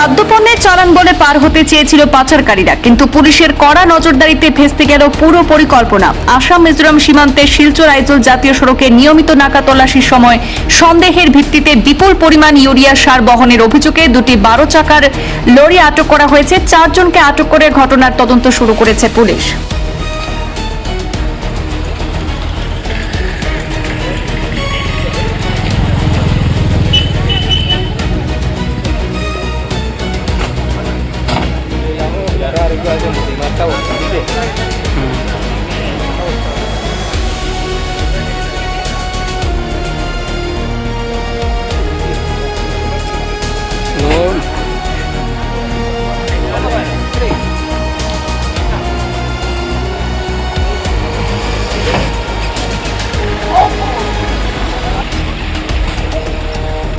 খাদ্যপণ্যের চালান বলে পার হতে চেয়েছিল পাচারকারীরা, কিন্তু পুলিশের কড়া নজরদারিতে ভেস্তে গেল পুরো পরিকল্পনা। আসাম মিজোরাম সীমান্তে শিলচর আইজল জাতীয় সড়কে নিয়মিত নাকা তল্লাশির সময় সন্দেহের ভিত্তিতে বিপুল পরিমাণ ইউরিয়া সার বহনের অভিযোগে দুটি 12 চাকার লরি আটক করা হয়েছে। 4 জনকে আটক করে ঘটনার তদন্ত শুরু করেছে পুলিশ।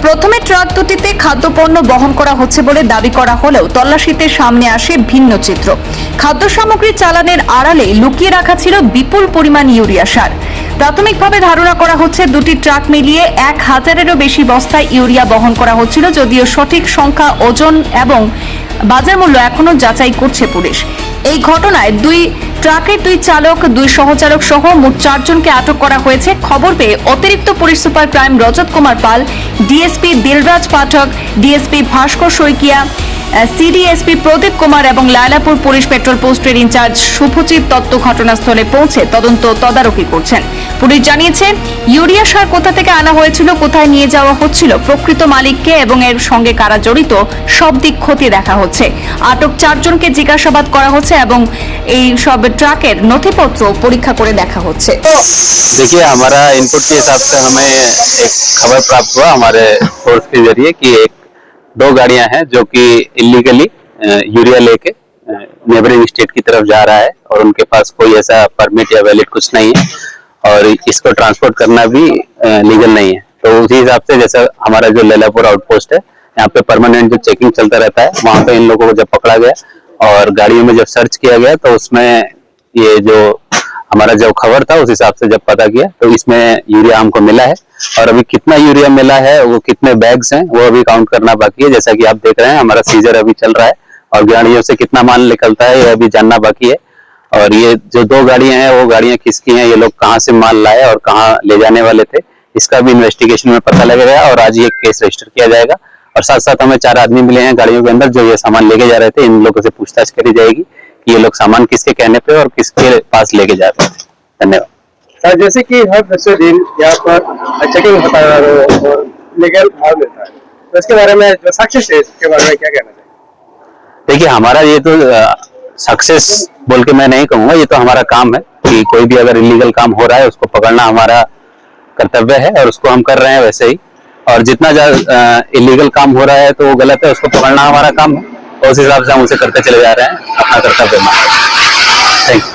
প্রথমে ট্রাক দুটিতে খাদ্যপণ্য বহন করা হচ্ছে বলে দাবি করা হলেও তল্লাশিতে সামনে আসে ভিন্ন চিত্র। খাদ্য সামগ্রী চালানের আড়ালে লুকিয়ে রাখা ছিল বিপুল পরিমাণ ইউরিয়া সার। প্রাথমিকভাবে ধারণা করা হচ্ছে দুটি ট্রাক মিলিয়ে 1000-এরও বেশি বস্তা ইউরিয়া বহন করা হচ্ছিল, যদিও সঠিক সংখ্যা, ওজন এবং বাজার মূল্য এখনো যাচাই করছে পুলিশ। এই ঘটনায় দুই ট্রাকের দুই চালক, দুই সহচালক সহ মোট 4 জনকে আটক করা হয়েছে। খবর পেয়ে অতিরিক্ত পুলিশ সুপার ক্রাইম রজত কুমার পাল, ডিএসপি দিলরাজ পাঠক, ডিএসপি ভাস্কর শইকিয়া, সিডিএসপি প্রদীপ কুমার এবং লায়লাপুর পুলিশ পেট্রোল পোস্টের ইনচার্জ শুভজিৎ দত্ত ঘটনাস্থলে পৌঁছে তদারকি করছেন। পুলিশ জানিয়েছে, ইউরিয়া সার কোথা থেকে আনা হয়েছিল, কোথায় নিয়ে যাওয়া হচ্ছিল, প্রকৃত মালিককে এবং এর সঙ্গে কারা জড়িত সব দিক খতিয়ে দেখা হচ্ছে। আটক 4 জনকে জিজ্ঞাসাবাদ করা হচ্ছে এবং এই সব ट्रक नथिपत्र परीक्षा করে দেখা হচ্ছে। देखिए, हमारा इनपुट के हिसाब से हमें एक खबर प्राप्त हुआ हमारे फोर्स के जरिए कि दो गाड़ियां हैं जो कि इलीगली यूरिया लेके नेबरिंग स्टेट की तरफ जा रहा है और उनके पास कोई ऐसा परमिट या वैलिड कुछ नहीं है और इसको ट्रांसपोर्ट करना भी लीगल नहीं है। तो उसी हिसाब से जैसा हमारा जो लैलापुर आउटपोस्ट है, यहाँ पे परमानेंट जो चेकिंग चलता रहता है, वहाँ पे इन लोगों को जब पकड़ा गया और गाड़ियों में जब सर्च किया गया तो उसमें ये जो हमारा जो खबर था उस हिसाब से जब पता किया तो इसमें यूरिया हमको मिला है और अभी कितना यूरिया मिला है, वो कितने बैग्स हैं, वो अभी काउंट करना बाकी है। जैसा कि आप देख रहे हैं, हमारा सीजर अभी चल रहा है और गाड़ियों से कितना माल निकलता है ये अभी जानना बाकी है। और ये जो 2 गाड़ियां हैं वो गाड़ियां किसकी हैं, ये लोग कहाँ से माल लाए और कहाँ ले जाने वाले थे, इसका भी इन्वेस्टिगेशन में पता लगेगा और आज ये केस रजिस्टर किया जाएगा। और साथ साथ हमें 4 आदमी मिले हैं गाड़ियों के अंदर जो ये सामान लेके जा रहे थे। इन लोगों से पूछताछ करी जाएगी कि ये लोग सामान किसके कहने पे और किसके पास लेके जा रहे थे। धन्यवाद सर। जैसे कि हर दूसरे दिन यहाँ पर चेकिंग होता है और लीगल भाव लेता है, तो इसके बारे में जो सक्सेस है इसके बारे में क्या कहना चाहिए? देखिए, हमारा ये तो सक्सेस बोल के मैं नहीं कहूँगा, ये तो हमारा काम है कि कोई भी अगर इलीगल काम हो रहा है उसको पकड़ना हमारा कर्तव्य है और उसको हम कर रहे हैं वैसे ही। और जितना ज्यादा इलीगल काम हो रहा है तो वो गलत है, उसको पकड़ना हमारा काम है और उस हिसाब से हम उसे करते चले जा रहे हैं, अपना कर्तव्य मान। Thank you.